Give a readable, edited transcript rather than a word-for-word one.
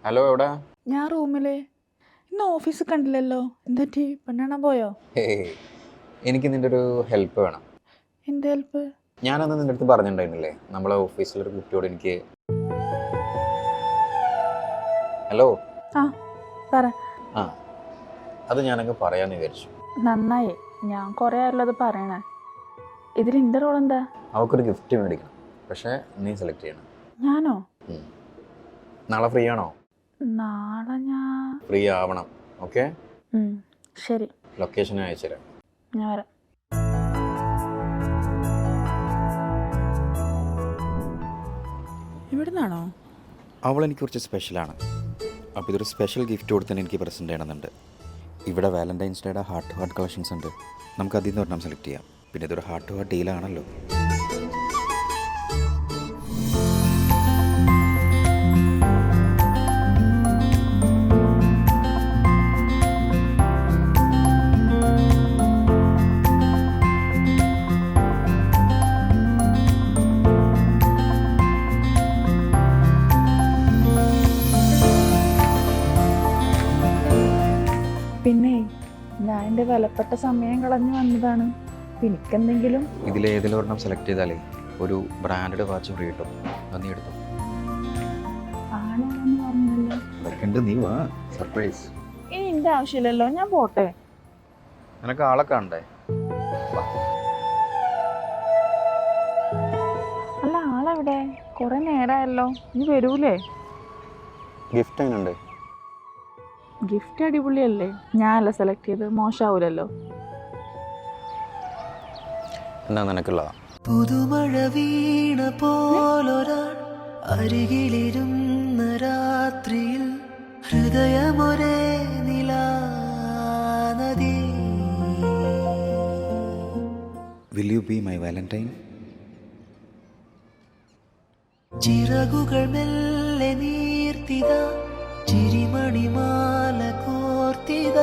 Hello എവിടെ? ഞാൻ റൂമില്. ഇന്ന് ഓഫീസിൽ കണ്ടില്ലല്ലോ. എന്തെറ്റി, പെണ്ണാണാൻ പോയോ? ഹേയ്, എനിക്ക് നിൻ്റെ ഒരു ഹെൽപ്പ് വേണം. എന്ത് ഹെൽപ്പ്? ഞാനന്ന് നിൻ്റെ അടുത്ത് പറഞ്ഞിട്ടുണ്ടായിരുന്നില്ലേ, നമ്മളെ ഓഫീസിലൊരു കുട്ടിയോട് എനിക്ക്. ഹലോ. ആ പറ. ആ, അത് ഞാനങ്ങ് പറയാമെന്ന് വിചാരിച്ചു. നന്നായി, ഞാൻ കുറേ ആയല്ലോ അത് പറയണേ. ഇതിൽ എൻ്റെ റോൾ എന്താ? അവൾക്കൊരു ഗിഫ്റ്റ് മേടിക്കണം, പക്ഷേ നീ സെലക്ട് ചെയ്യണം. ഞാനോ? നാളെ ഫ്രീ ആണോ? നാളെ ഫ്രീ ആവണം. ഓക്കെ, ശരി, ലൊക്കേഷൻ അയച്ചുതരാം. ഞാൻ വരാം. ഇവിടുന്നാണോ? അവൾ എനിക്ക് കുറച്ച് സ്പെഷ്യലാണ്. അപ്പോൾ ഇതൊരു സ്പെഷ്യൽ ഗിഫ്റ്റ് കൊടുത്ത് തന്നെ എനിക്ക് പ്രസൻറ്റ് ചെയ്യണമെന്നുണ്ട്. ഇവിടെ വാലൻറ്റൈൻസ് ഡേയുടെ ഹാർട്ട് ടു ഹാർട്ട് കളക്ഷൻസ് ഉണ്ട്. നമുക്ക് അതിൽ നിന്ന് ഒരെണ്ണം സെലക്ട് ചെയ്യാം. പിന്നെ ഇതൊരു ഹാർട്ട് ടു ഹാർട്ട് ഡീലാണല്ലോ. പിന്നെ ഞാൻ എൻ്റെ വിലപ്പെട്ട സമയം കളഞ്ഞു വന്നതാണ്. എനിക്കെന്തെങ്കിലും ഇതിലേതെങ്കിലും ഒരെണ്ണം സെലക്ട് ചെയ്താലേ ഒരു ബ്രാൻഡഡ് വാച്ച് ഫ്രീ കിട്ടും. നന്ദി എടുത്തു. ആളാണെന്ന് പറഞ്ഞല്ലോ. അതൊക്കെ ഉണ്ട്, നീ വാ, സർപ്രൈസ്. ഇനി എൻ്റെ ആവശ്യമില്ലല്ലോ, ഞാൻ പോട്ടെ. നിനക്ക് ആളെ കാണണ്ടേ? അല്ല, ആളെവിടെ? കുറെ നേരമായല്ലോ, ഇനി വരൂലേ? ഗിഫ്റ്റ് എങ്ങനെയുണ്ട്? ഗിഫ്റ്റ് അടിപൊളിയല്ലേ? ഞാനല്ല സെലക്ട് ചെയ്ത്, മോശമാവൂലല്ലോ. എന്നാ നിനക്കുള്ളതാ. പുതുമഴ വീണ പോലൊരാൾ അരികിലിരുന്ന രാത്രിയിൽ ഹൃദയമൊരേ നിലാനദി. Will you be my valentine? ചിറകുകൾ മെല്ലെ നീർത്തിത ചിരിമണിമാല കോർത്തിത